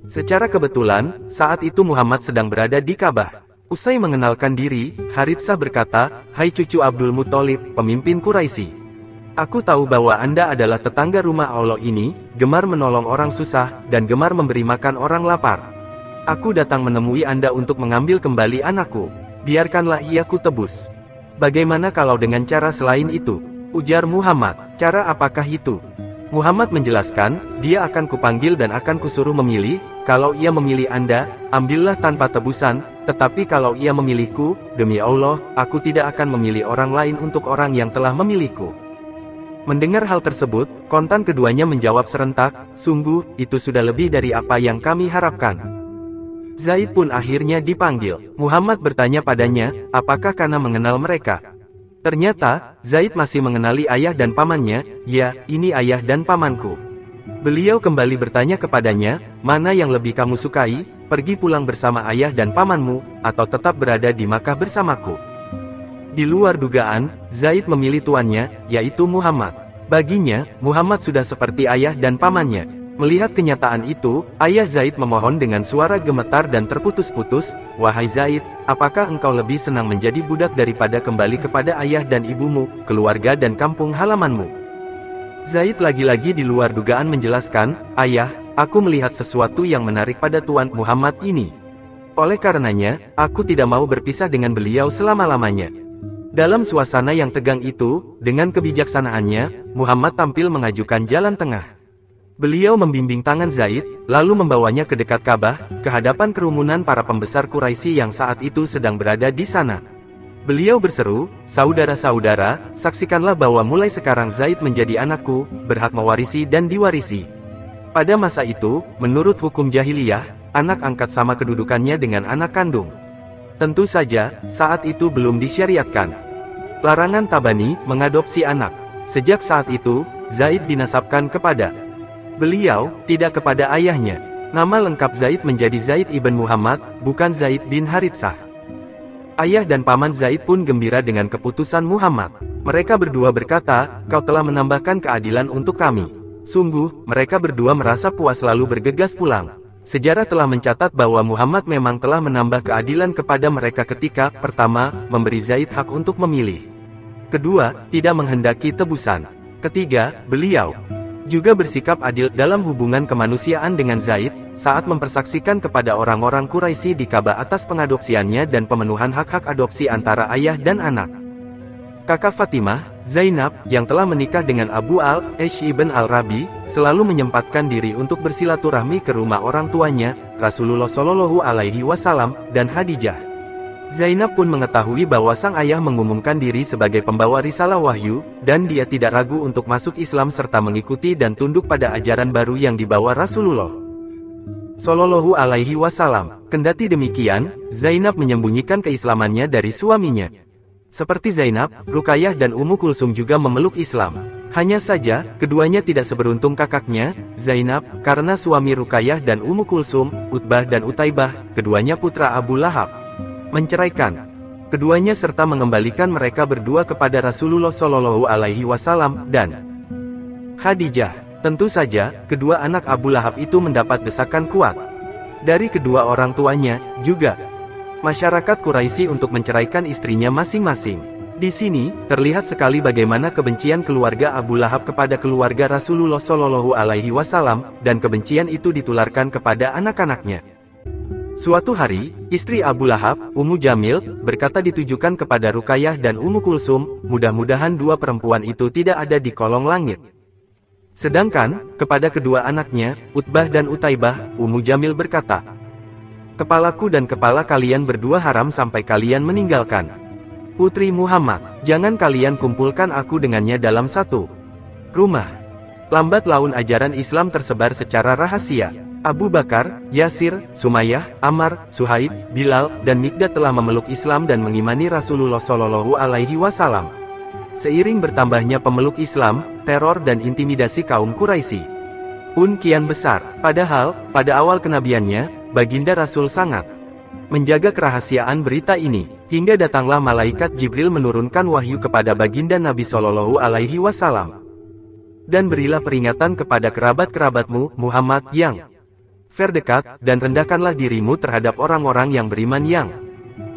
Secara kebetulan, saat itu Muhammad sedang berada di Ka'bah. Usai mengenalkan diri, Haritsah berkata, "Hai cucu Abdul Muthalib, pemimpin Quraisy. Aku tahu bahwa Anda adalah tetangga rumah Allah ini, gemar menolong orang susah, dan gemar memberi makan orang lapar. Aku datang menemui Anda untuk mengambil kembali anakku. Biarkanlah ia kutebus. Bagaimana kalau dengan cara selain itu?" Ujar Muhammad. "Cara apakah itu?" Muhammad menjelaskan, "Dia akan kupanggil dan akan kusuruh memilih. Kalau ia memilih Anda, ambillah tanpa tebusan, tetapi kalau ia memilihku, demi Allah, aku tidak akan memilih orang lain untuk orang yang telah memilihku." Mendengar hal tersebut, kontan keduanya menjawab serentak, "Sungguh, itu sudah lebih dari apa yang kami harapkan." Zaid pun akhirnya dipanggil. Muhammad bertanya padanya, apakah karena mengenal mereka. Ternyata, Zaid masih mengenali ayah dan pamannya. "Ya, ini ayah dan pamanku." Beliau kembali bertanya kepadanya, "Mana yang lebih kamu sukai, pergi pulang bersama ayah dan pamanmu, atau tetap berada di Makkah bersamaku?" Di luar dugaan, Zaid memilih tuannya, yaitu Muhammad. Baginya, Muhammad sudah seperti ayah dan pamannya. Melihat kenyataan itu, ayah Zaid memohon dengan suara gemetar dan terputus-putus, "Wahai Zaid, apakah engkau lebih senang menjadi budak daripada kembali kepada ayah dan ibumu, keluarga dan kampung halamanmu?" Zaid lagi-lagi di luar dugaan menjelaskan, "Ayah, aku melihat sesuatu yang menarik pada Tuan Muhammad ini. Oleh karenanya, aku tidak mau berpisah dengan beliau selama-lamanya." Dalam suasana yang tegang itu, dengan kebijaksanaannya, Muhammad tampil mengajukan jalan tengah. Beliau membimbing tangan Zaid, lalu membawanya ke dekat Ka'bah, ke hadapan kerumunan para pembesar Quraisy yang saat itu sedang berada di sana. Beliau berseru, "Saudara-saudara, saksikanlah bahwa mulai sekarang Zaid menjadi anakku, berhak mewarisi dan diwarisi." Pada masa itu, menurut hukum jahiliyah, anak angkat sama kedudukannya dengan anak kandung. Tentu saja, saat itu belum disyariatkan larangan tabani, mengadopsi anak. Sejak saat itu, Zaid dinasabkan kepada beliau, tidak kepada ayahnya. Nama lengkap Zaid menjadi Zaid ibn Muhammad, bukan Zaid bin Haritsah. Ayah dan paman Zaid pun gembira dengan keputusan Muhammad. Mereka berdua berkata, "Kau telah menambahkan keadilan untuk kami." Sungguh, mereka berdua merasa puas lalu bergegas pulang. Sejarah telah mencatat bahwa Muhammad memang telah menambah keadilan kepada mereka ketika, pertama, memberi Zaid hak untuk memilih. Kedua, tidak menghendaki tebusan. Ketiga, beliau juga bersikap adil dalam hubungan kemanusiaan dengan Zaid, saat mempersaksikan kepada orang-orang Quraisy di Ka'bah atas pengadopsiannya dan pemenuhan hak-hak adopsi antara ayah dan anak. Kakak Fatimah, Zainab, yang telah menikah dengan Abu al-Aish ibn al-Rabi, selalu menyempatkan diri untuk bersilaturahmi ke rumah orang tuanya, Rasulullah Shallallahu Alaihi Wasallam, dan Khadijah. Zainab pun mengetahui bahwa sang ayah mengumumkan diri sebagai pembawa risalah wahyu, dan dia tidak ragu untuk masuk Islam serta mengikuti dan tunduk pada ajaran baru yang dibawa Rasulullah Shallallahu Alaihi Wasallam. Kendati demikian, Zainab menyembunyikan keislamannya dari suaminya. Seperti Zainab, Ruqayyah dan Ummu Kulsum juga memeluk Islam. Hanya saja, keduanya tidak seberuntung kakaknya, Zainab, karena suami Ruqayyah dan Ummu Kulsum, Utbah dan Utaibah, keduanya putra Abu Lahab, menceraikan keduanya serta mengembalikan mereka berdua kepada Rasulullah Shallallahu Alaihi Wasallam dan Khadijah. Tentu saja, kedua anak Abu Lahab itu mendapat desakan kuat dari kedua orang tuanya, juga masyarakat Quraisy untuk menceraikan istrinya masing-masing. Di sini, terlihat sekali bagaimana kebencian keluarga Abu Lahab kepada keluarga Rasulullah Shallallahu Alaihi Wasallam, dan kebencian itu ditularkan kepada anak-anaknya. Suatu hari, istri Abu Lahab, Ummu Jamil, berkata ditujukan kepada Ruqayyah dan Ummu Kulsum, "Mudah-mudahan dua perempuan itu tidak ada di kolong langit." Sedangkan, kepada kedua anaknya, Utbah dan Utaibah, Ummu Jamil berkata, "Kepalaku dan kepala kalian berdua haram sampai kalian meninggalkan putri Muhammad. Jangan kalian kumpulkan aku dengannya dalam satu rumah." Lambat laun ajaran Islam tersebar secara rahasia. Abu Bakar, Yasir, Sumayyah, Ammar, Suhaib, Bilal, dan Mikdad telah memeluk Islam dan mengimani Rasulullah Shallallahu Alaihi Wasallam. Seiring bertambahnya pemeluk Islam, teror dan intimidasi kaum Quraisy pun kian besar. Padahal, pada awal kenabiannya, Baginda Rasul sangat menjaga kerahasiaan berita ini, hingga datanglah malaikat Jibril menurunkan wahyu kepada Baginda Nabi Shallallahu Alaihi Wasallam. "Dan berilah peringatan kepada kerabat-kerabatmu, Muhammad, yang Verdekat, dan rendahkanlah dirimu terhadap orang-orang yang beriman yang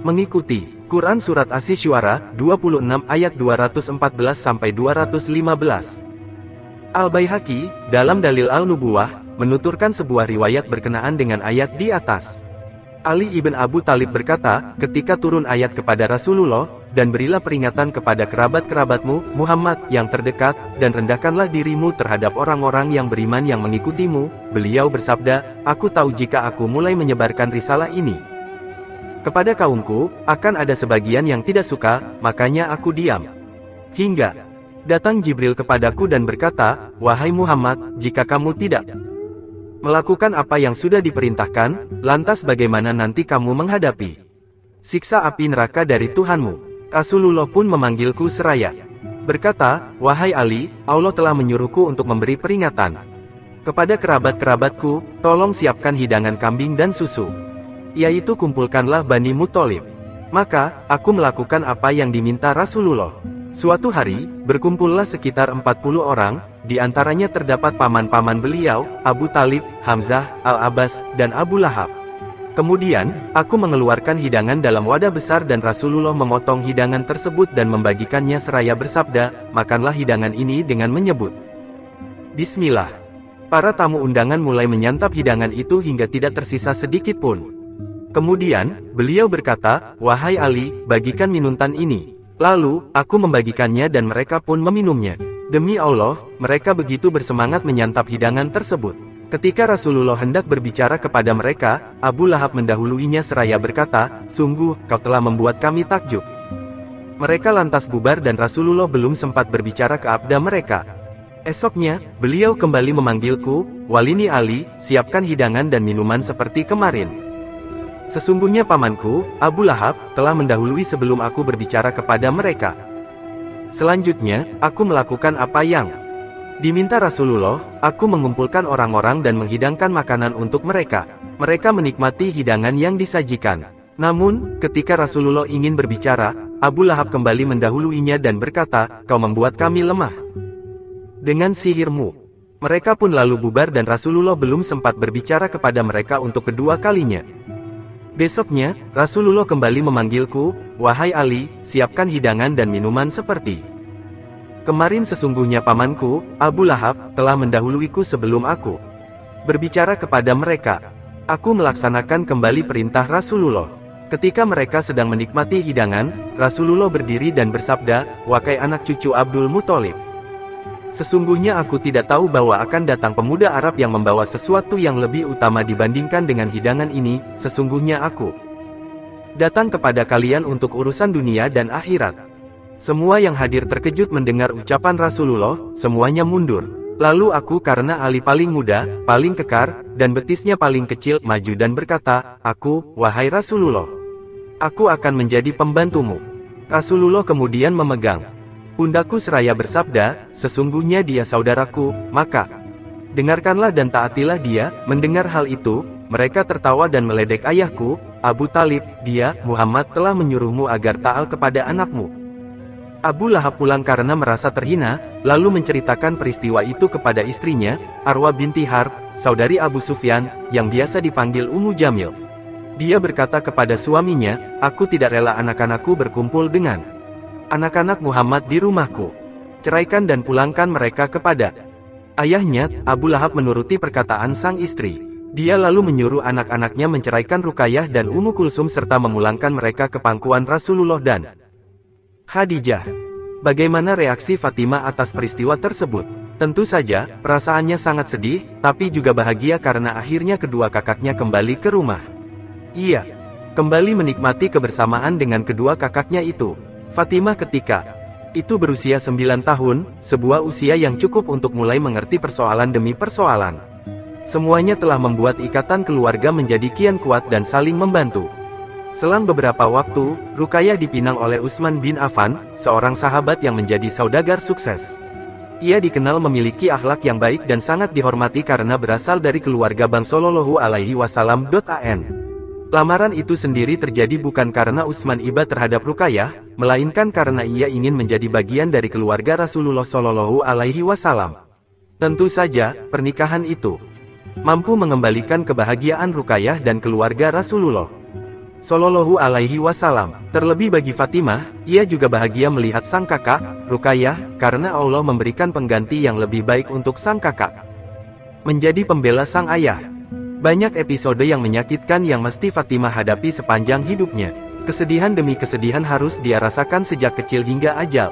mengikuti. Quran Surat Asy-Syu'ara, 26 ayat 214-215. Al-Baihaqi, dalam Dalil Al-Nubuwah, menuturkan sebuah riwayat berkenaan dengan ayat di atas. Ali ibn Abu Talib berkata, ketika turun ayat kepada Rasulullah, dan berilah peringatan kepada kerabat-kerabatmu, Muhammad, yang terdekat, dan rendahkanlah dirimu terhadap orang-orang yang beriman yang mengikutimu, beliau bersabda, aku tahu jika aku mulai menyebarkan risalah ini kepada kaumku, akan ada sebagian yang tidak suka, makanya aku diam. Hingga datang Jibril kepadaku dan berkata, wahai Muhammad, jika kamu tidak melakukan apa yang sudah diperintahkan, lantas bagaimana nanti kamu menghadapi siksa api neraka dari Tuhanmu? Rasulullah pun memanggilku seraya berkata, wahai Ali, Allah telah menyuruhku untuk memberi peringatan kepada kerabat-kerabatku, tolong siapkan hidangan kambing dan susu, yaitu kumpulkanlah Bani Muthalib. Maka, aku melakukan apa yang diminta Rasulullah. Suatu hari, berkumpullah sekitar 40 orang, di antaranya terdapat paman-paman beliau, Abu Talib, Hamzah, Al-Abbas, dan Abu Lahab. Kemudian, aku mengeluarkan hidangan dalam wadah besar dan Rasulullah memotong hidangan tersebut dan membagikannya seraya bersabda, makanlah hidangan ini dengan menyebut Bismillah. Para tamu undangan mulai menyantap hidangan itu hingga tidak tersisa sedikit pun. Kemudian, beliau berkata, wahai Ali, bagikan minuman ini. Lalu, aku membagikannya dan mereka pun meminumnya. Demi Allah, mereka begitu bersemangat menyantap hidangan tersebut. Ketika Rasulullah hendak berbicara kepada mereka, Abu Lahab mendahuluinya seraya berkata, sungguh, kau telah membuat kami takjub. Mereka lantas bubar dan Rasulullah belum sempat berbicara ke abda mereka. Esoknya, beliau kembali memanggilku, Walini Ali, siapkan hidangan dan minuman seperti kemarin. Sesungguhnya pamanku, Abu Lahab, telah mendahului sebelum aku berbicara kepada mereka. Selanjutnya, aku melakukan apa yang diminta Rasulullah, aku mengumpulkan orang-orang dan menghidangkan makanan untuk mereka. Mereka menikmati hidangan yang disajikan. Namun, ketika Rasulullah ingin berbicara, Abu Lahab kembali mendahuluinya dan berkata, kau membuat kami lemah dengan sihirmu. Mereka pun lalu bubar dan Rasulullah belum sempat berbicara kepada mereka untuk kedua kalinya. Besoknya, Rasulullah kembali memanggilku, wahai Ali, siapkan hidangan dan minuman seperti kemarin. Sesungguhnya pamanku, Abu Lahab, telah mendahuluiku sebelum aku berbicara kepada mereka. Aku melaksanakan kembali perintah Rasulullah. Ketika mereka sedang menikmati hidangan, Rasulullah berdiri dan bersabda, wahai anak cucu Abdul Muthalib, sesungguhnya aku tidak tahu bahwa akan datang pemuda Arab yang membawa sesuatu yang lebih utama dibandingkan dengan hidangan ini. Sesungguhnya aku datang kepada kalian untuk urusan dunia dan akhirat. Semua yang hadir terkejut mendengar ucapan Rasulullah, semuanya mundur. Lalu aku, karena Ali paling muda, paling kekar, dan betisnya paling kecil, maju dan berkata, aku, wahai Rasulullah, aku akan menjadi pembantumu. Rasulullah kemudian memegang pundakku seraya bersabda, sesungguhnya dia saudaraku, maka dengarkanlah dan taatilah dia. Mendengar hal itu, mereka tertawa dan meledek ayahku, Abu Talib, dia, Muhammad telah menyuruhmu agar taat kepada anakmu. Abu Lahab pulang karena merasa terhina, lalu menceritakan peristiwa itu kepada istrinya, Arwa binti Harb, saudari Abu Sufyan, yang biasa dipanggil Ummu Jamil. Dia berkata kepada suaminya, aku tidak rela anak-anakku berkumpul dengan anak-anak Muhammad di rumahku. Ceraikan dan pulangkan mereka kepada ayahnya. Abu Lahab menuruti perkataan sang istri. Dia lalu menyuruh anak-anaknya menceraikan Ruqayyah dan Ummu Kulsum serta memulangkan mereka ke pangkuan Rasulullah dan Khadijah. Bagaimana reaksi Fatimah atas peristiwa tersebut? Tentu saja, perasaannya sangat sedih, tapi juga bahagia karena akhirnya kedua kakaknya kembali ke rumah. Ia kembali menikmati kebersamaan dengan kedua kakaknya itu. Fatimah ketika itu berusia 9 tahun, sebuah usia yang cukup untuk mulai mengerti persoalan demi persoalan. Semuanya telah membuat ikatan keluarga menjadi kian kuat dan saling membantu. Selang beberapa waktu, Ruqayyah dipinang oleh Utsman bin Affan, seorang sahabat yang menjadi saudagar sukses. Ia dikenal memiliki akhlak yang baik dan sangat dihormati karena berasal dari keluarga Bang Shallallahu Alaihi Wasallam. Lamaran itu sendiri terjadi bukan karena Utsman iba terhadap Ruqayyah, melainkan karena ia ingin menjadi bagian dari keluarga Rasulullah Shallallahu Alaihi Wasallam. Tentu saja, pernikahan itu mampu mengembalikan kebahagiaan Ruqayyah dan keluarga Rasulullah Shallallahu Alaihi Wasallam. Terlebih bagi Fatimah, ia juga bahagia melihat sang kakak, Ruqayyah, karena Allah memberikan pengganti yang lebih baik untuk sang kakak. Menjadi pembela sang ayah. Banyak episode yang menyakitkan yang mesti Fatimah hadapi sepanjang hidupnya. Kesedihan demi kesedihan harus dia rasakan sejak kecil hingga ajal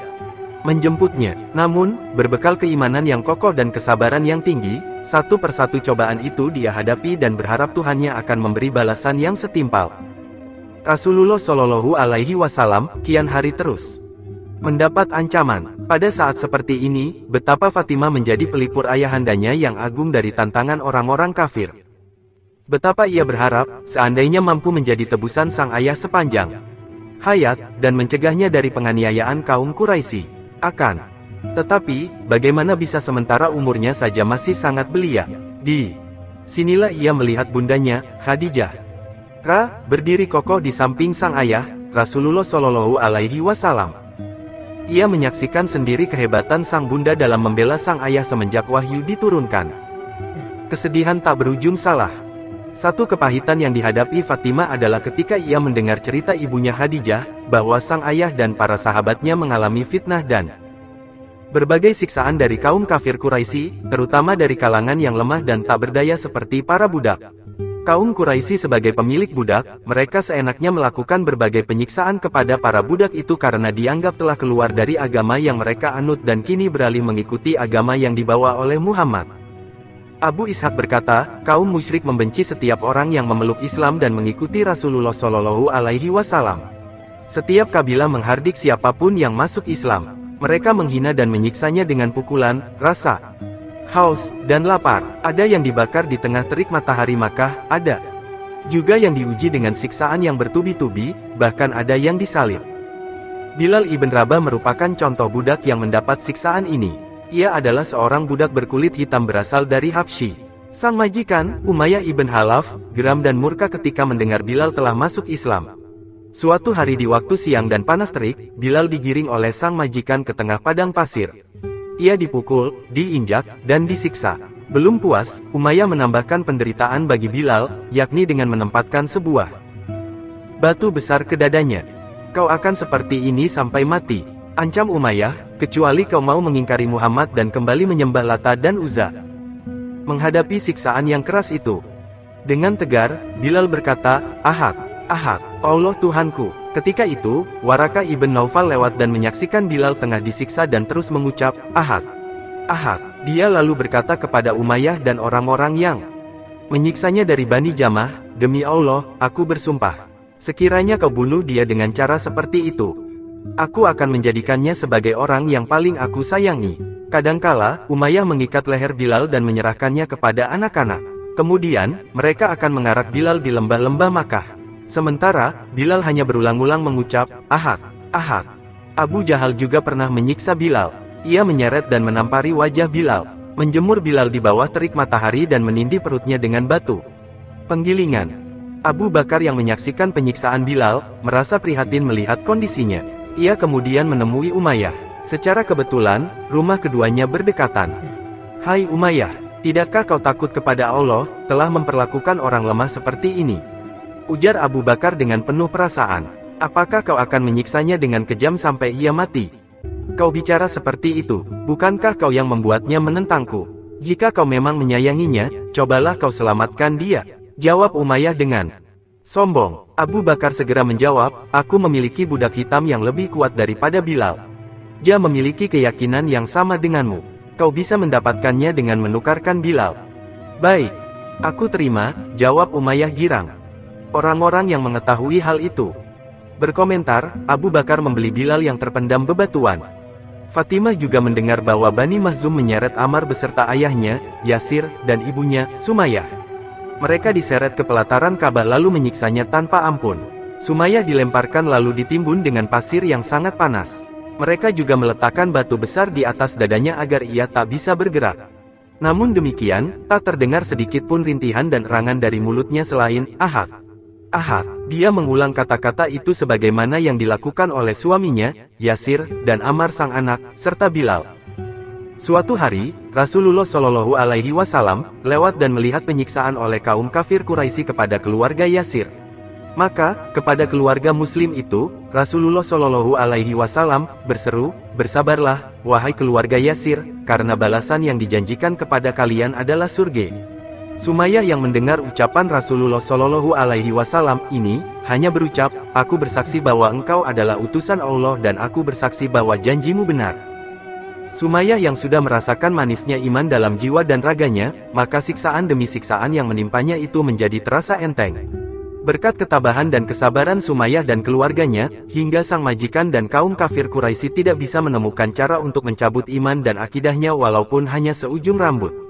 menjemputnya. Namun, berbekal keimanan yang kokoh dan kesabaran yang tinggi, satu persatu cobaan itu dia hadapi dan berharap Tuhannya akan memberi balasan yang setimpal. Rasulullah Shallallahu Alaihi Wasallam kian hari terus mendapat ancaman. Pada saat seperti ini, betapa Fatimah menjadi pelipur ayahandanya yang agung dari tantangan orang-orang kafir. Betapa ia berharap, seandainya mampu menjadi tebusan sang ayah sepanjang hayat, dan mencegahnya dari penganiayaan kaum Quraisy. Tetapi, bagaimana bisa sementara umurnya saja masih sangat belia? Di sinilah ia melihat bundanya, Khadijah, berdiri kokoh di samping sang ayah, Rasulullah Shallallahu Alaihi Wasallam. Ia menyaksikan sendiri kehebatan sang bunda dalam membela sang ayah semenjak wahyu diturunkan. Kesedihan tak berujung salah. Satu kepahitan yang dihadapi Fatimah adalah ketika ia mendengar cerita ibunya Khadijah, bahwa sang ayah dan para sahabatnya mengalami fitnah dan berbagai siksaan dari kaum kafir Quraisy, terutama dari kalangan yang lemah dan tak berdaya seperti para budak. Kaum Quraisy sebagai pemilik budak, mereka seenaknya melakukan berbagai penyiksaan kepada para budak itu karena dianggap telah keluar dari agama yang mereka anut dan kini beralih mengikuti agama yang dibawa oleh Muhammad. Abu Ishaq berkata, kaum musyrik membenci setiap orang yang memeluk Islam dan mengikuti Rasulullah Shallallahu Alaihi Wasallam. Setiap kabilah menghardik siapapun yang masuk Islam. Mereka menghina dan menyiksanya dengan pukulan, rasa, haus, dan lapar. Ada yang dibakar di tengah terik matahari Makkah, ada juga yang diuji dengan siksaan yang bertubi-tubi, bahkan ada yang disalib. Bilal ibn Rabah merupakan contoh budak yang mendapat siksaan ini. Ia adalah seorang budak berkulit hitam berasal dari Habsyi. Sang majikan, Umayyah ibn Khalaf, geram dan murka ketika mendengar Bilal telah masuk Islam. Suatu hari di waktu siang dan panas terik, Bilal digiring oleh sang majikan ke tengah padang pasir. Ia dipukul, diinjak, dan disiksa. Belum puas, Umayyah menambahkan penderitaan bagi Bilal, yakni dengan menempatkan sebuah batu besar ke dadanya. Kau akan seperti ini sampai mati, ancam Umayyah, kecuali kau mau mengingkari Muhammad dan kembali menyembah Lata dan Uzza. Menghadapi siksaan yang keras itu, dengan tegar, Bilal berkata, Ahad, Ahad, Allah Tuhanku. Ketika itu, Waraqah ibn Naufal lewat dan menyaksikan Bilal tengah disiksa dan terus mengucap, Ahad, Ahad. Dia lalu berkata kepada Umayyah dan orang-orang yang menyiksanya dari Bani Jamah, demi Allah, aku bersumpah, sekiranya kau bunuh dia dengan cara seperti itu, aku akan menjadikannya sebagai orang yang paling aku sayangi. Kadangkala, Umayyah mengikat leher Bilal dan menyerahkannya kepada anak-anak. Kemudian, mereka akan mengarak Bilal di lembah-lembah Makkah. Sementara, Bilal hanya berulang-ulang mengucap, Ahad, Ahad. Abu Jahal juga pernah menyiksa Bilal. Ia menyeret dan menampari wajah Bilal, menjemur Bilal di bawah terik matahari dan menindih perutnya dengan batu penggilingan. Abu Bakar yang menyaksikan penyiksaan Bilal, merasa prihatin melihat kondisinya. Ia kemudian menemui Umayyah. Secara kebetulan, rumah keduanya berdekatan. Hai Umayyah, tidakkah kau takut kepada Allah, telah memperlakukan orang lemah seperti ini? Ujar Abu Bakar dengan penuh perasaan. Apakah kau akan menyiksanya dengan kejam sampai ia mati? Kau bicara seperti itu, bukankah kau yang membuatnya menentangku? Jika kau memang menyayanginya, cobalah kau selamatkan dia. Jawab Umayyah dengan sombong. Abu Bakar segera menjawab, aku memiliki budak hitam yang lebih kuat daripada Bilal. Dia memiliki keyakinan yang sama denganmu. Kau bisa mendapatkannya dengan menukarkan Bilal. Baik, aku terima, jawab Umayyah girang. Orang-orang yang mengetahui hal itu berkomentar, Abu Bakar membeli Bilal yang terpendam bebatuan. Fatimah juga mendengar bahwa Bani Makhzum menyeret Ammar beserta ayahnya, Yasir, dan ibunya, Sumayyah. Mereka diseret ke pelataran Ka'bah lalu menyiksanya tanpa ampun. Sumayyah dilemparkan lalu ditimbun dengan pasir yang sangat panas. Mereka juga meletakkan batu besar di atas dadanya agar ia tak bisa bergerak. Namun demikian, tak terdengar sedikit pun rintihan dan erangan dari mulutnya selain, Ahad, Ahad. Dia mengulang kata-kata itu sebagaimana yang dilakukan oleh suaminya, Yasir, dan Ammar sang anak, serta Bilal. Suatu hari, Rasulullah Shallallahu Alaihi Wasallam lewat dan melihat penyiksaan oleh kaum kafir Quraisy kepada keluarga Yasir. Maka, kepada keluarga Muslim itu, Rasulullah Shallallahu Alaihi Wasallam berseru, "Bersabarlah, wahai keluarga Yasir, karena balasan yang dijanjikan kepada kalian adalah surga." Sumayyah yang mendengar ucapan Rasulullah Shallallahu Alaihi Wasallam ini, hanya berucap, "Aku bersaksi bahwa engkau adalah utusan Allah dan aku bersaksi bahwa janjimu benar." Sumayyah yang sudah merasakan manisnya iman dalam jiwa dan raganya, maka siksaan demi siksaan yang menimpanya itu menjadi terasa enteng. Berkat ketabahan dan kesabaran Sumayyah dan keluarganya, hingga sang majikan dan kaum kafir Quraisy tidak bisa menemukan cara untuk mencabut iman dan akidahnya walaupun hanya seujung rambut.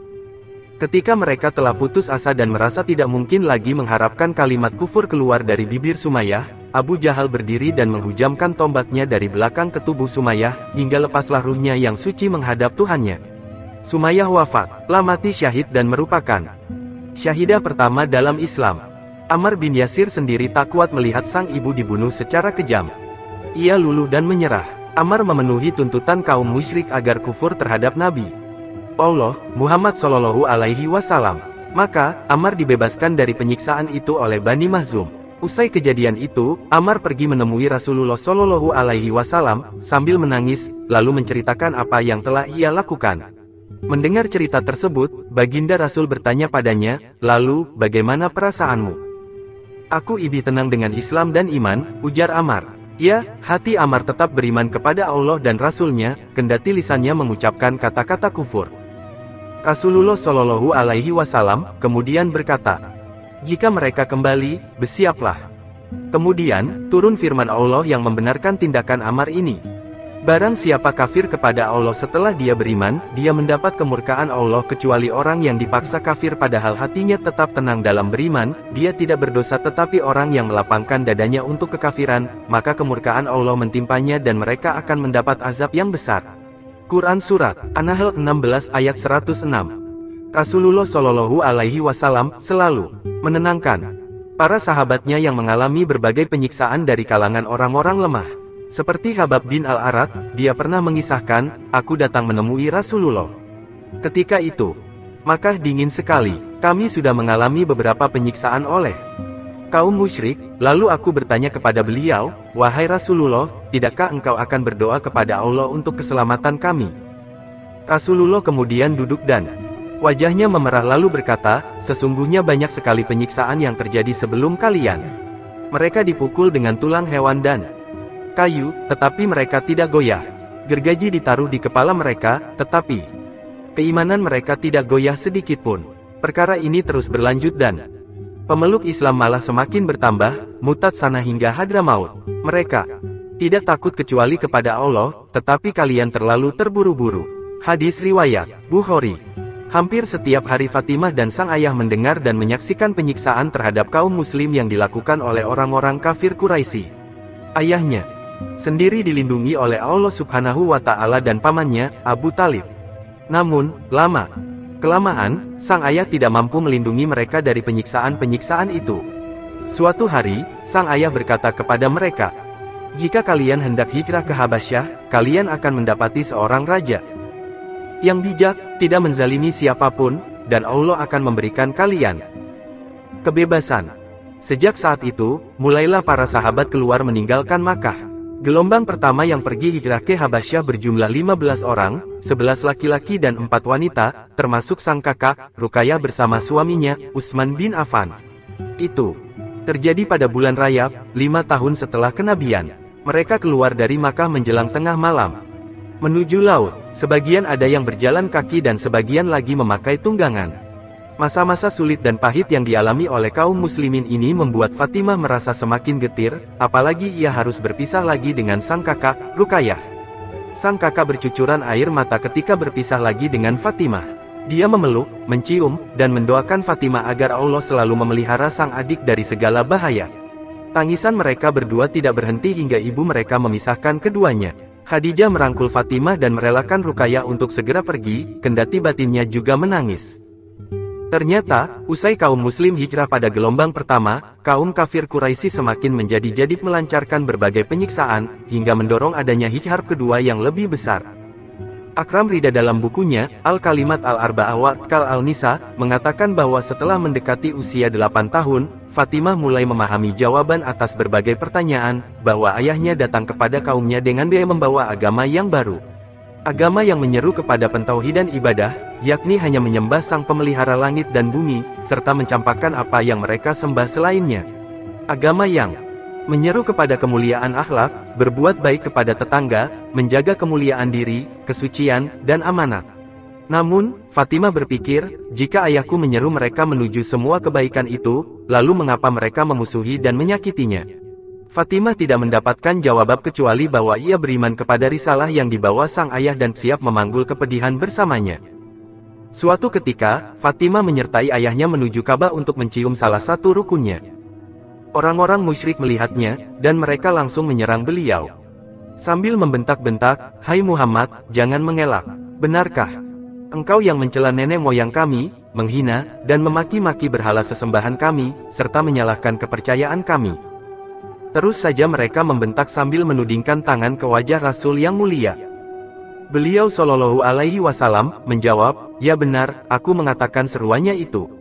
Ketika mereka telah putus asa dan merasa tidak mungkin lagi mengharapkan kalimat kufur keluar dari bibir Sumayyah, Abu Jahal berdiri dan menghujamkan tombaknya dari belakang ke tubuh Sumayyah, hingga lepaslah ruhnya yang suci menghadap Tuhannya. Sumayyah wafatlah mati syahid dan merupakan syahidah pertama dalam Islam. Ammar bin Yasir sendiri tak kuat melihat sang ibu dibunuh secara kejam. Ia luluh dan menyerah. Ammar memenuhi tuntutan kaum musyrik agar kufur terhadap Nabi Allah Muhammad Shallallahu Alaihi Wasallam. Maka, Ammar dibebaskan dari penyiksaan itu oleh Bani Makhzum. Usai kejadian itu, Ammar pergi menemui Rasulullah Shallallahu Alaihi Wasallam sambil menangis, lalu menceritakan apa yang telah ia lakukan. Mendengar cerita tersebut, Baginda Rasul bertanya padanya, "Lalu, bagaimana perasaanmu?" "Aku lebih tenang dengan Islam dan iman," ujar Ammar. Ya, hati Ammar tetap beriman kepada Allah dan Rasul-Nya, kendati lisannya mengucapkan kata-kata kufur. Rasulullah Shallallahu Alaihi Wasallam kemudian berkata, "Jika mereka kembali, bersiaplah." Kemudian, turun firman Allah yang membenarkan tindakan Ammar ini. Barang siapa kafir kepada Allah setelah dia beriman, dia mendapat kemurkaan Allah kecuali orang yang dipaksa kafir padahal hatinya tetap tenang dalam beriman, dia tidak berdosa tetapi orang yang melapangkan dadanya untuk kekafiran, maka kemurkaan Allah mentimpanya dan mereka akan mendapat azab yang besar. Quran Surat An-Nahl 16 ayat 106. Rasulullah Shallallahu Alaihi Wasallam selalu menenangkan para sahabatnya yang mengalami berbagai penyiksaan dari kalangan orang-orang lemah. Seperti Habab bin Al-Arad, dia pernah mengisahkan, "Aku datang menemui Rasulullah. Ketika itu, maka dingin sekali, kami sudah mengalami beberapa penyiksaan oleh kaum musyrik, lalu aku bertanya kepada beliau, 'Wahai Rasulullah, tidakkah engkau akan berdoa kepada Allah untuk keselamatan kami?' Rasulullah kemudian duduk dan wajahnya memerah lalu berkata, 'Sesungguhnya banyak sekali penyiksaan yang terjadi sebelum kalian. Mereka dipukul dengan tulang hewan dan kayu, tetapi mereka tidak goyah. Gergaji ditaruh di kepala mereka, tetapi keimanan mereka tidak goyah sedikit pun. Perkara ini terus berlanjut dan pemeluk Islam malah semakin bertambah, mutat sana hingga Hadramaut. Mereka tidak takut kecuali kepada Allah, tetapi kalian terlalu terburu-buru.'" Hadis riwayat Bukhari. Hampir setiap hari Fatimah dan sang ayah mendengar dan menyaksikan penyiksaan terhadap kaum muslim yang dilakukan oleh orang-orang kafir Quraisy. Ayahnya sendiri dilindungi oleh Allah Subhanahu wa Ta'ala dan pamannya, Abu Talib. Namun, lama-kelamaan, sang ayah tidak mampu melindungi mereka dari penyiksaan-penyiksaan itu. Suatu hari, sang ayah berkata kepada mereka, "Jika kalian hendak hijrah ke Habasyah, kalian akan mendapati seorang raja yang bijak, tidak menzalimi siapapun, dan Allah akan memberikan kalian kebebasan." Sejak saat itu, mulailah para sahabat keluar meninggalkan Makkah. Gelombang pertama yang pergi hijrah ke Habasyah berjumlah 15 orang, 11 laki-laki dan 4 wanita, termasuk sang kakak, Ruqayyah bersama suaminya, Utsman bin Affan. Itu terjadi pada bulan Rajab, 5 tahun setelah kenabian. Mereka keluar dari Makkah menjelang tengah malam, menuju laut. Sebagian ada yang berjalan kaki dan sebagian lagi memakai tunggangan. Masa-masa sulit dan pahit yang dialami oleh kaum muslimin ini membuat Fatimah merasa semakin getir, apalagi ia harus berpisah lagi dengan sang kakak, Ruqayyah. Sang kakak bercucuran air mata ketika berpisah lagi dengan Fatimah. Dia memeluk, mencium, dan mendoakan Fatimah agar Allah selalu memelihara sang adik dari segala bahaya. Tangisan mereka berdua tidak berhenti hingga ibu mereka memisahkan keduanya. Khadijah merangkul Fatimah dan merelakan Ruqayyah untuk segera pergi, kendati batinnya juga menangis. Ternyata, usai kaum muslim hijrah pada gelombang pertama, kaum kafir Quraisy semakin menjadi-jadi melancarkan berbagai penyiksaan, hingga mendorong adanya hijrah kedua yang lebih besar. Akram Rida dalam bukunya, Al-Kalimat Al-Arba'ah wa Kal Al-Nisa, mengatakan bahwa setelah mendekati usia 8 tahun, Fatimah mulai memahami jawaban atas berbagai pertanyaan, bahwa ayahnya datang kepada kaumnya dengan dia membawa agama yang baru. Agama yang menyeru kepada pentauhidan ibadah, yakni hanya menyembah sang pemelihara langit dan bumi, serta mencampakkan apa yang mereka sembah selainnya. Agama yang menyeru kepada kemuliaan akhlak, berbuat baik kepada tetangga, menjaga kemuliaan diri, kesucian, dan amanat. Namun, Fatimah berpikir, jika ayahku menyeru mereka menuju semua kebaikan itu, lalu mengapa mereka memusuhi dan menyakitinya? Fatimah tidak mendapatkan jawaban kecuali bahwa ia beriman kepada risalah yang dibawa sang ayah dan siap memanggul kepedihan bersamanya. Suatu ketika, Fatimah menyertai ayahnya menuju Ka'bah untuk mencium salah satu rukunnya. Orang-orang musyrik melihatnya, dan mereka langsung menyerang beliau. Sambil membentak-bentak, "Hai Muhammad, jangan mengelak. Benarkah engkau yang mencela nenek moyang kami, menghina, dan memaki-maki berhala sesembahan kami, serta menyalahkan kepercayaan kami?" Terus saja mereka membentak sambil menudingkan tangan ke wajah Rasul yang mulia. Beliau Shallallahu Alaihi Wasallam menjawab, "Ya benar, aku mengatakan seruannya itu."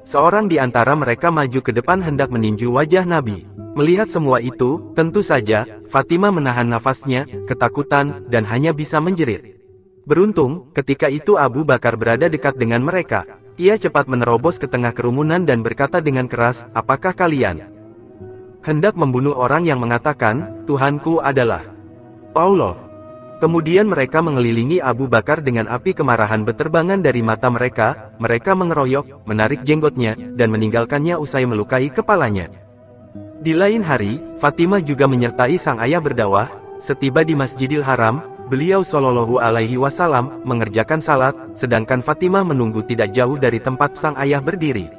Seorang di antara mereka maju ke depan hendak meninju wajah Nabi. Melihat semua itu, tentu saja, Fatimah menahan nafasnya, ketakutan, dan hanya bisa menjerit. Beruntung, ketika itu Abu Bakar berada dekat dengan mereka. Ia cepat menerobos ke tengah kerumunan dan berkata dengan keras, "Apakah kalian hendak membunuh orang yang mengatakan, 'Tuhanku adalah Allah'?" Kemudian mereka mengelilingi Abu Bakar dengan api kemarahan berterbangan dari mata mereka, mereka mengeroyok, menarik jenggotnya, dan meninggalkannya usai melukai kepalanya. Di lain hari, Fatimah juga menyertai sang ayah berdakwah. Setiba di Masjidil Haram, beliau Shallallahu Alaihi Wasallam mengerjakan salat, sedangkan Fatimah menunggu tidak jauh dari tempat sang ayah berdiri.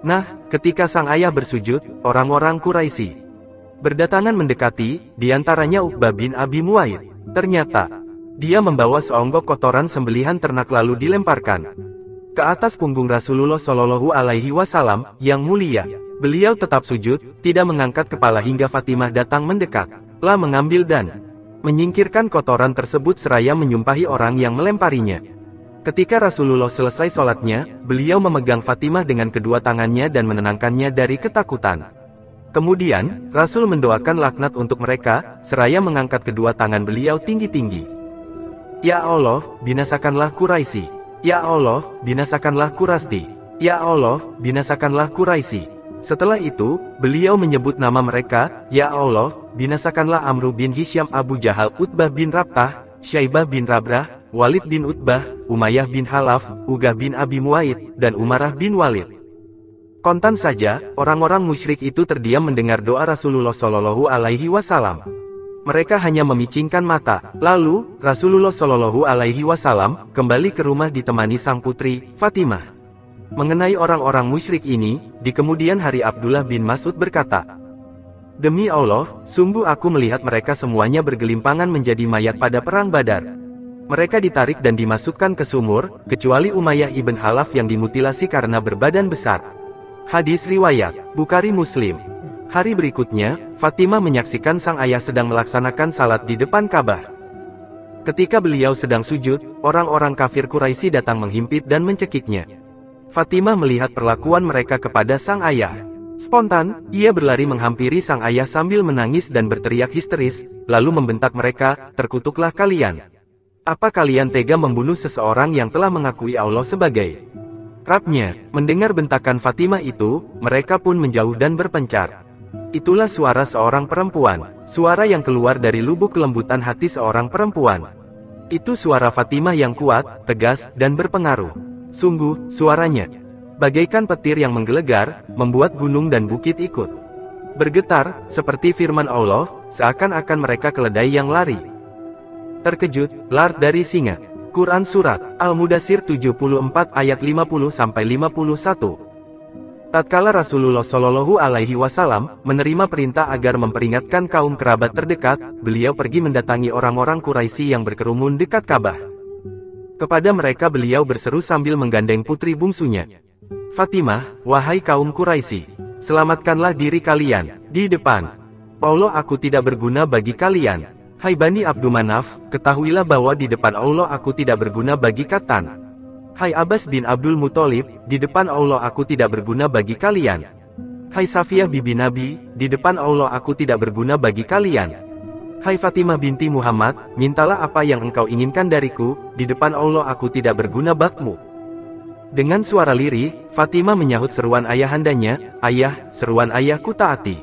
Nah, ketika sang ayah bersujud, orang-orang Quraisy berdatangan mendekati, diantaranya Uqbah bin Abi Mu'aid. Ternyata, dia membawa seonggok kotoran sembelihan ternak lalu dilemparkan ke atas punggung Rasulullah Shallallahu Alaihi Wasallam yang mulia. Beliau tetap sujud, tidak mengangkat kepala hingga Fatimah datang mendekat, lah mengambil dan menyingkirkan kotoran tersebut seraya menyumpahi orang yang melemparinya. Ketika Rasulullah selesai sholatnya, beliau memegang Fatimah dengan kedua tangannya dan menenangkannya dari ketakutan. Kemudian, Rasul mendoakan laknat untuk mereka, seraya mengangkat kedua tangan beliau tinggi-tinggi. "Ya Allah, binasakanlah Quraisy. Ya Allah, binasakanlah Quraisy. Ya Allah, binasakanlah Quraisy." Setelah itu, beliau menyebut nama mereka, "Ya Allah, binasakanlah Amru bin Hisham, Abu Jahal, Utbah bin Rabtah, Syaibah bin Rabrah, Walid bin Utbah, Umayyah bin Halaf, Ugah bin Abi Mu'aid, dan Umarah bin Walid." Kontan saja, orang-orang musyrik itu terdiam mendengar doa Rasulullah Shallallahu Alaihi Wasallam. Mereka hanya memicingkan mata. Lalu, Rasulullah Shallallahu Alaihi Wasallam kembali ke rumah ditemani sang putri, Fatimah. Mengenai orang-orang musyrik ini, di kemudian hari Abdullah bin Mas'ud berkata, "Demi Allah, sungguh aku melihat mereka semuanya bergelimpangan menjadi mayat pada perang Badar. Mereka ditarik dan dimasukkan ke sumur, kecuali Umayyah ibn Halaf yang dimutilasi karena berbadan besar." Hadis riwayat Bukhari Muslim. Hari berikutnya, Fatimah menyaksikan sang ayah sedang melaksanakan salat di depan Ka'bah. Ketika beliau sedang sujud, orang-orang kafir Quraisy datang menghimpit dan mencekiknya. Fatimah melihat perlakuan mereka kepada sang ayah. Spontan, ia berlari menghampiri sang ayah sambil menangis dan berteriak histeris, lalu membentak mereka, "Terkutuklah kalian. Apa kalian tega membunuh seseorang yang telah mengakui Allah sebagai Rabb-nya?" Mendengar bentakan Fatimah itu, mereka pun menjauh dan berpencar. Itulah suara seorang perempuan, suara yang keluar dari lubuk kelembutan hati seorang perempuan. Itu suara Fatimah yang kuat, tegas, dan berpengaruh. Sungguh, suaranya bagaikan petir yang menggelegar, membuat gunung dan bukit ikut bergetar, seperti firman Allah, seakan-akan mereka keledai yang lari terkejut, lari dari singa. Quran Surat Al-Mudassir 74 ayat 50-51. Tatkala Rasulullah Shallallahu Alaihi Wasallam menerima perintah agar memperingatkan kaum kerabat terdekat, beliau pergi mendatangi orang-orang Quraisy yang berkerumun dekat Ka'bah. Kepada mereka beliau berseru sambil menggandeng putri bungsunya, "Fatimah, wahai kaum Quraisy, selamatkanlah diri kalian. Di depan Allah aku tidak berguna bagi kalian. Hai Bani Abdu Manaf, ketahuilah bahwa di depan Allah aku tidak berguna bagi katan. Hai Abbas bin Abdul Muthalib, di depan Allah aku tidak berguna bagi kalian. Hai Safiyah bibi Nabi, di depan Allah aku tidak berguna bagi kalian. Hai Fatimah binti Muhammad, mintalah apa yang engkau inginkan dariku, di depan Allah aku tidak berguna bakmu. Dengan suara lirih, Fatimah menyahut seruan ayahandanya, "Ayah, seruan ayahku taati."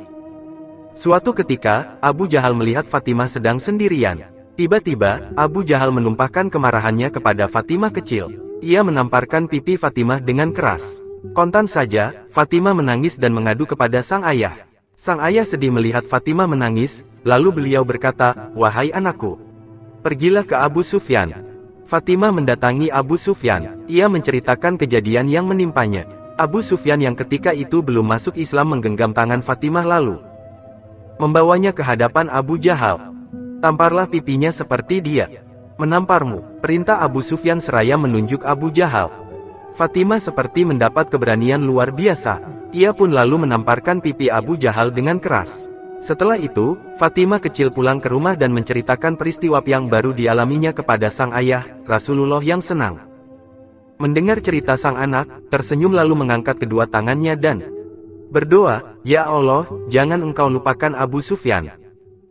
Suatu ketika, Abu Jahal melihat Fatimah sedang sendirian. Tiba-tiba, Abu Jahal menumpahkan kemarahannya kepada Fatimah kecil. Ia menamparkan pipi Fatimah dengan keras. Kontan saja, Fatimah menangis dan mengadu kepada sang ayah. Sang ayah sedih melihat Fatimah menangis, lalu beliau berkata, "Wahai anakku, pergilah ke Abu Sufyan." Fatimah mendatangi Abu Sufyan. Ia menceritakan kejadian yang menimpanya. Abu Sufyan yang ketika itu belum masuk Islam menggenggam tangan Fatimah lalu membawanya ke hadapan Abu Jahal. "Tamparlah pipinya seperti dia." "Menamparmu," perintah Abu Sufyan seraya menunjuk Abu Jahal. Fatimah seperti mendapat keberanian luar biasa. Ia pun lalu menamparkan pipi Abu Jahal dengan keras. Setelah itu, Fatimah kecil pulang ke rumah dan menceritakan peristiwa yang baru dialaminya kepada sang ayah, Rasulullah yang senang. Mendengar cerita sang anak, tersenyum lalu mengangkat kedua tangannya dan berdoa, "Ya Allah, jangan engkau lupakan Abu Sufyan."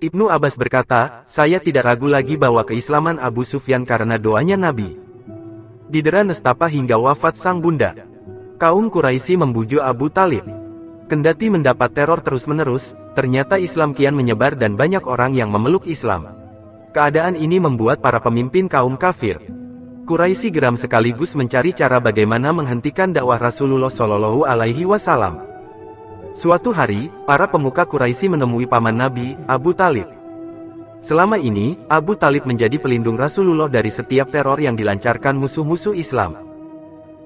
Ibnu Abbas berkata, "Saya tidak ragu lagi bahwa keislaman Abu Sufyan karena doanya Nabi." Didera nestapa hingga wafat sang bunda. Kaum Quraisy membujuk Abu Talib. Kendati mendapat teror terus-menerus, ternyata Islam kian menyebar dan banyak orang yang memeluk Islam. Keadaan ini membuat para pemimpin kaum kafir Quraisy geram sekaligus mencari cara bagaimana menghentikan dakwah Rasulullah Shallallahu Alaihi Wasallam. Suatu hari, para pemuka Quraisy menemui paman Nabi, Abu Talib. Selama ini, Abu Talib menjadi pelindung Rasulullah dari setiap teror yang dilancarkan musuh-musuh Islam.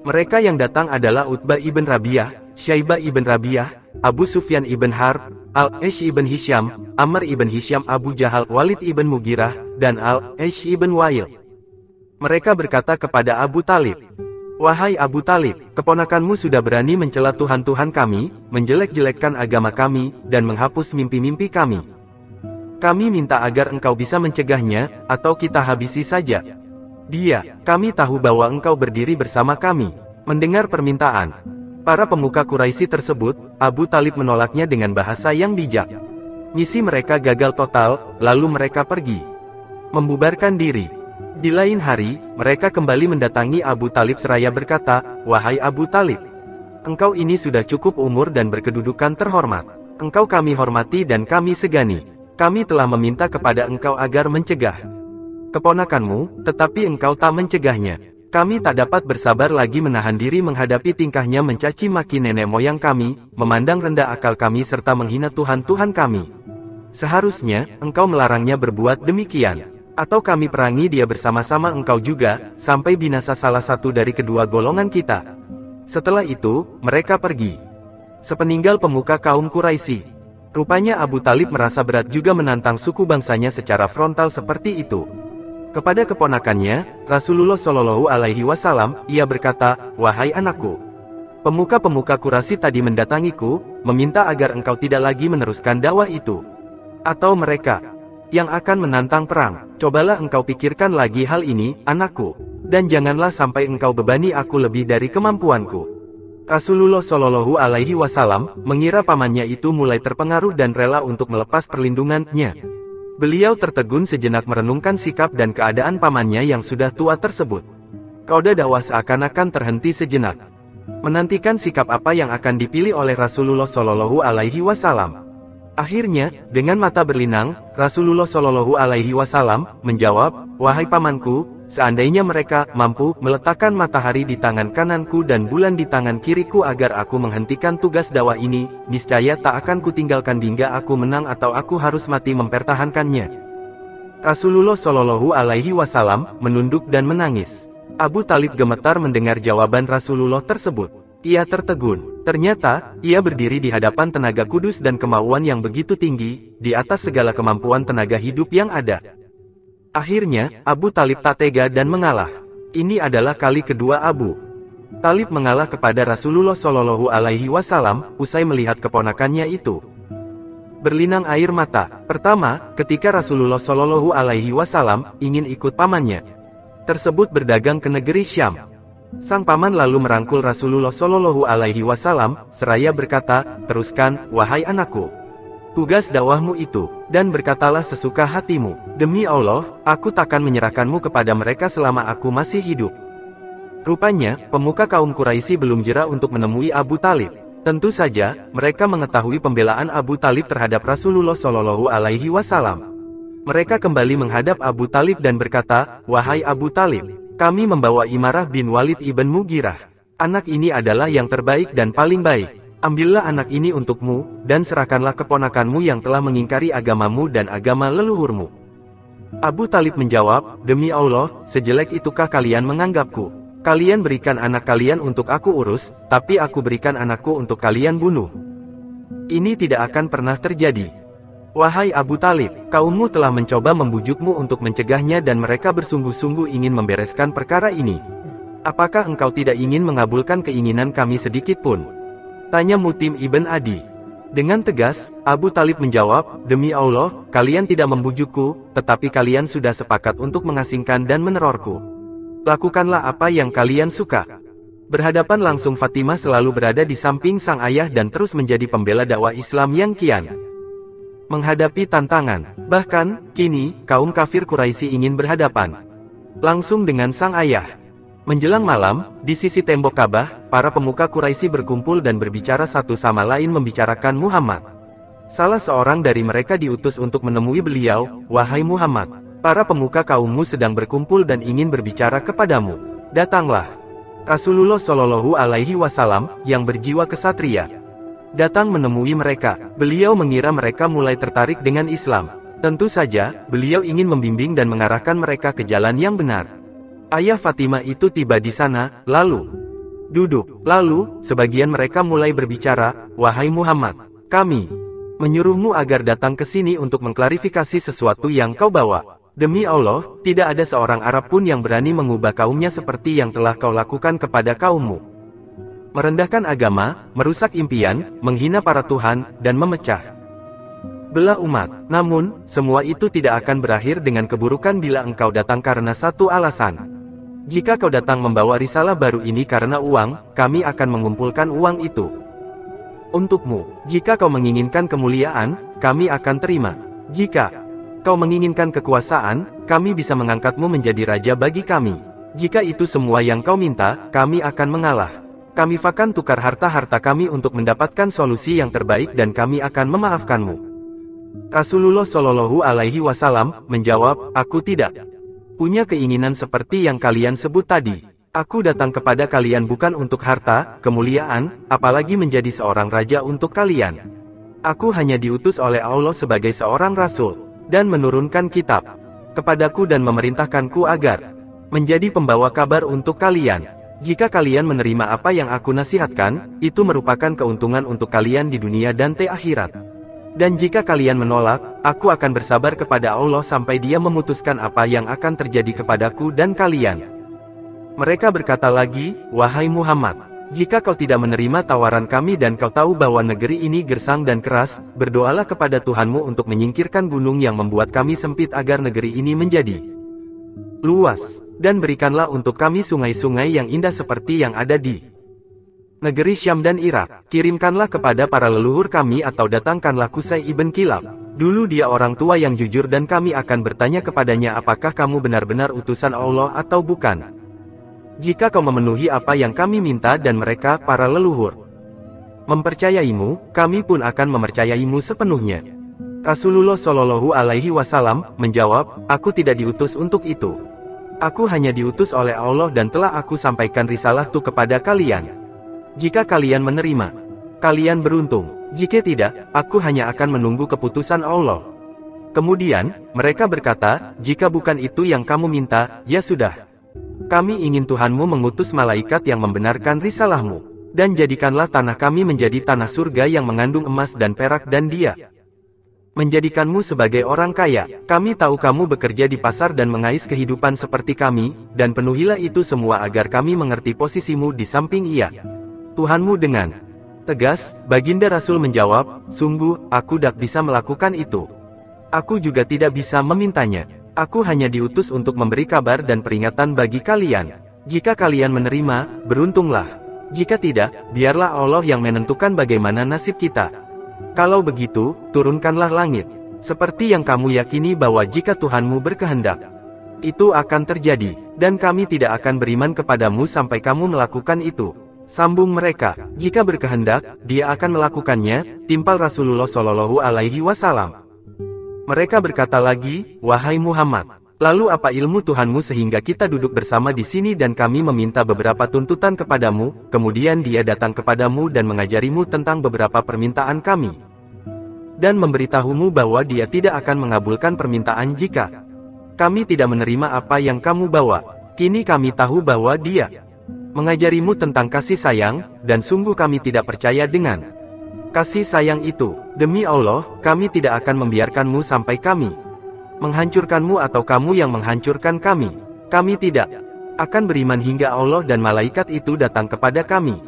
Mereka yang datang adalah Utbah ibn Rabi'ah, Syaibah ibn Rabi'ah, Abu Sufyan ibn Harb, Al-Ash ibn Hisham, Amr ibn Hisham, Abu Jahal, Walid ibn Mughirah, dan Al-Ash ibn Wa'il. Mereka berkata kepada Abu Talib, "Wahai Abu Talib, keponakanmu sudah berani mencela Tuhan-Tuhan kami, menjelek-jelekkan agama kami, dan menghapus mimpi-mimpi kami. Kami minta agar engkau bisa mencegahnya, atau kita habisi saja dia. Kami tahu bahwa engkau berdiri bersama kami." Mendengar permintaan para pemuka Quraisy tersebut, Abu Talib menolaknya dengan bahasa yang bijak. Misi mereka gagal total, lalu mereka pergi membubarkan diri. Di lain hari, mereka kembali mendatangi Abu Talib seraya berkata, "Wahai Abu Talib, engkau ini sudah cukup umur dan berkedudukan terhormat. Engkau kami hormati dan kami segani. Kami telah meminta kepada engkau agar mencegah keponakanmu, tetapi engkau tak mencegahnya. Kami tak dapat bersabar lagi menahan diri menghadapi tingkahnya mencaci maki nenek moyang kami, memandang rendah akal kami serta menghina Tuhan-Tuhan kami. Seharusnya, engkau melarangnya berbuat demikian. Atau kami perangi dia bersama-sama engkau juga, sampai binasa salah satu dari kedua golongan kita." Setelah itu, mereka pergi. Sepeninggal pemuka kaum Quraisy, rupanya Abu Talib merasa berat juga menantang suku bangsanya secara frontal seperti itu. Kepada keponakannya, Rasulullah Shallallahu Alaihi Wasallam, ia berkata, "Wahai anakku, pemuka-pemuka Quraisy tadi mendatangiku, meminta agar engkau tidak lagi meneruskan dakwah itu. Atau mereka yang akan menantang perang. Cobalah engkau pikirkan lagi hal ini, anakku, dan janganlah sampai engkau bebani aku lebih dari kemampuanku." Rasulullah Shallallahu Alaihi Wasallam mengira pamannya itu mulai terpengaruh dan rela untuk melepas perlindungannya. Beliau tertegun sejenak merenungkan sikap dan keadaan pamannya yang sudah tua tersebut. Roda dakwah seakan-akan terhenti sejenak, menantikan sikap apa yang akan dipilih oleh Rasulullah Shallallahu Alaihi Wasallam. Akhirnya, dengan mata berlinang, Rasulullah Shallallahu Alaihi Wasallam menjawab, "Wahai pamanku, seandainya mereka mampu meletakkan matahari di tangan kananku dan bulan di tangan kiriku agar aku menghentikan tugas dakwah ini, niscaya tak akan kutinggalkan hingga aku menang atau aku harus mati mempertahankannya." Rasulullah Shallallahu Alaihi Wasallam menunduk dan menangis. Abu Talib gemetar mendengar jawaban Rasulullah tersebut. Ia tertegun. Ternyata, ia berdiri di hadapan tenaga kudus dan kemauan yang begitu tinggi, di atas segala kemampuan tenaga hidup yang ada. Akhirnya, Abu Talib tak tega dan mengalah. Ini adalah kali kedua Abu Talib mengalah kepada Rasulullah Shallallahu Alaihi Wasallam, usai melihat keponakannya itu berlinang air mata. Pertama, ketika Rasulullah Shallallahu Alaihi Wasallam ingin ikut pamannya tersebut berdagang ke negeri Syam. Sang paman lalu merangkul Rasulullah Shallallahu Alaihi Wasallam, seraya berkata, "Teruskan, wahai anakku, tugas dakwahmu itu, dan berkatalah sesuka hatimu. Demi Allah, aku takkan menyerahkanmu kepada mereka selama aku masih hidup." Rupanya, pemuka kaum Quraisy belum jera untuk menemui Abu Talib. Tentu saja, mereka mengetahui pembelaan Abu Talib terhadap Rasulullah Shallallahu Alaihi Wasallam. Mereka kembali menghadap Abu Talib dan berkata, "Wahai Abu Talib, kami membawa Imarah bin Walid ibn Mughirah. Anak ini adalah yang terbaik dan paling baik. Ambillah anak ini untukmu, dan serahkanlah keponakanmu yang telah mengingkari agamamu dan agama leluhurmu." Abu Talib menjawab, "Demi Allah, sejelek itukah kalian menganggapku? Kalian berikan anak kalian untuk aku urus, tapi aku berikan anakku untuk kalian bunuh. Ini tidak akan pernah terjadi. Wahai Abu Talib, kaummu telah mencoba membujukmu untuk mencegahnya dan mereka bersungguh-sungguh ingin membereskan perkara ini. Apakah engkau tidak ingin mengabulkan keinginan kami sedikit pun?" tanya Mutim ibn Adi. Dengan tegas, Abu Talib menjawab, "Demi Allah, kalian tidak membujukku, tetapi kalian sudah sepakat untuk mengasingkan dan menerorku. Lakukanlah apa yang kalian suka." Berhadapan langsung, Fatimah selalu berada di samping sang ayah dan terus menjadi pembela dakwah Islam yang kian menghadapi tantangan. Bahkan, kini, kaum kafir Quraisy ingin berhadapan langsung dengan sang ayah. Menjelang malam, di sisi tembok Ka'bah, para pemuka Quraisy berkumpul dan berbicara satu sama lain membicarakan Muhammad. Salah seorang dari mereka diutus untuk menemui beliau, "Wahai Muhammad, para pemuka kaummu sedang berkumpul dan ingin berbicara kepadamu. Datanglah." Rasulullah Shallallahu Alaihi Wasallam, yang berjiwa kesatria, datang menemui mereka. Beliau mengira mereka mulai tertarik dengan Islam. Tentu saja, beliau ingin membimbing dan mengarahkan mereka ke jalan yang benar. Ayah Fatimah itu tiba di sana, lalu duduk. Lalu, sebagian mereka mulai berbicara, "Wahai Muhammad, kami menyuruhmu agar datang ke sini untuk mengklarifikasi sesuatu yang kau bawa. Demi Allah, tidak ada seorang Arab pun yang berani mengubah kaumnya seperti yang telah kau lakukan kepada kaummu. Merendahkan agama, merusak impian, menghina para Tuhan, dan memecah belah umat. Namun, semua itu tidak akan berakhir dengan keburukan bila engkau datang karena satu alasan. Jika kau datang membawa risalah baru ini karena uang, kami akan mengumpulkan uang itu untukmu. Jika kau menginginkan kemuliaan, kami akan terima. Jika kau menginginkan kekuasaan, kami bisa mengangkatmu menjadi raja bagi kami. Jika itu semua yang kau minta, kami akan mengalah. Kami akan tukar harta-harta kami untuk mendapatkan solusi yang terbaik dan kami akan memaafkanmu." Rasulullah Shallallahu Alaihi Wasallam menjawab, "Aku tidak punya keinginan seperti yang kalian sebut tadi. Aku datang kepada kalian bukan untuk harta, kemuliaan, apalagi menjadi seorang raja untuk kalian. Aku hanya diutus oleh Allah sebagai seorang rasul, dan menurunkan kitab kepadaku dan memerintahkanku agar menjadi pembawa kabar untuk kalian. Jika kalian menerima apa yang aku nasihatkan, itu merupakan keuntungan untuk kalian di dunia dan akhirat. Dan jika kalian menolak, aku akan bersabar kepada Allah sampai Dia memutuskan apa yang akan terjadi kepadaku dan kalian." Mereka berkata lagi, "Wahai Muhammad, jika kau tidak menerima tawaran kami dan kau tahu bahwa negeri ini gersang dan keras, berdoalah kepada Tuhanmu untuk menyingkirkan gunung yang membuat kami sempit agar negeri ini menjadi luas. Dan berikanlah untuk kami sungai-sungai yang indah seperti yang ada di negeri Syam dan Irak. Kirimkanlah kepada para leluhur kami atau datangkanlah Qusay ibn Kilab. Dulu dia orang tua yang jujur dan kami akan bertanya kepadanya apakah kamu benar-benar utusan Allah atau bukan. Jika kau memenuhi apa yang kami minta dan mereka, para leluhur, mempercayaimu, kami pun akan mempercayaimu sepenuhnya." Rasulullah Shallallahu Alaihi Wasallam menjawab, "Aku tidak diutus untuk itu. Aku hanya diutus oleh Allah dan telah aku sampaikan risalahku kepada kalian. Jika kalian menerima, kalian beruntung. Jika tidak, aku hanya akan menunggu keputusan Allah." Kemudian, mereka berkata, "Jika bukan itu yang kamu minta, ya sudah. Kami ingin Tuhanmu mengutus malaikat yang membenarkan risalahmu. Dan jadikanlah tanah kami menjadi tanah surga yang mengandung emas dan perak dan Dia menjadikanmu sebagai orang kaya. Kami tahu kamu bekerja di pasar dan mengais kehidupan seperti kami, dan penuhilah itu semua agar kami mengerti posisimu di samping Ia, Tuhanmu dengan Tegas, Baginda Rasul menjawab, sungguh, aku tidak bisa melakukan itu. Aku juga tidak bisa memintanya. Aku hanya diutus untuk memberi kabar dan peringatan bagi kalian. Jika kalian menerima, beruntunglah. Jika tidak, biarlah Allah yang menentukan bagaimana nasib kita. Kalau begitu, turunkanlah langit. Seperti yang kamu yakini bahwa jika Tuhanmu berkehendak, itu akan terjadi, dan kami tidak akan beriman kepadamu sampai kamu melakukan itu. Sambung mereka, jika berkehendak, dia akan melakukannya, timpal Rasulullah Shallallahu Alaihi Wasallam. Mereka berkata lagi, wahai Muhammad, lalu apa ilmu Tuhanmu sehingga kita duduk bersama di sini dan kami meminta beberapa tuntutan kepadamu, kemudian dia datang kepadamu dan mengajarimu tentang beberapa permintaan kami. Dan memberitahumu bahwa dia tidak akan mengabulkan permintaan jika kami tidak menerima apa yang kamu bawa. Kini kami tahu bahwa dia mengajarimu tentang kasih sayang, dan sungguh kami tidak percaya dengan kasih sayang itu. Demi Allah, kami tidak akan membiarkanmu sampai kami menghancurkanmu atau kamu yang menghancurkan kami. Kami tidak akan beriman hingga Allah dan malaikat itu datang kepada kami.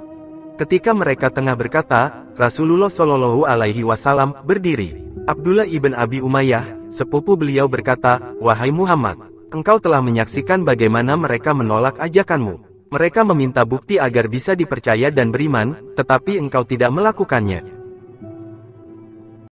Ketika mereka tengah berkata, Rasulullah Shallallahu Alaihi Wasallam berdiri. Abdullah ibn Abi Umayyah, sepupu beliau berkata, wahai Muhammad, engkau telah menyaksikan bagaimana mereka menolak ajakanmu. Mereka meminta bukti agar bisa dipercaya dan beriman, tetapi engkau tidak melakukannya.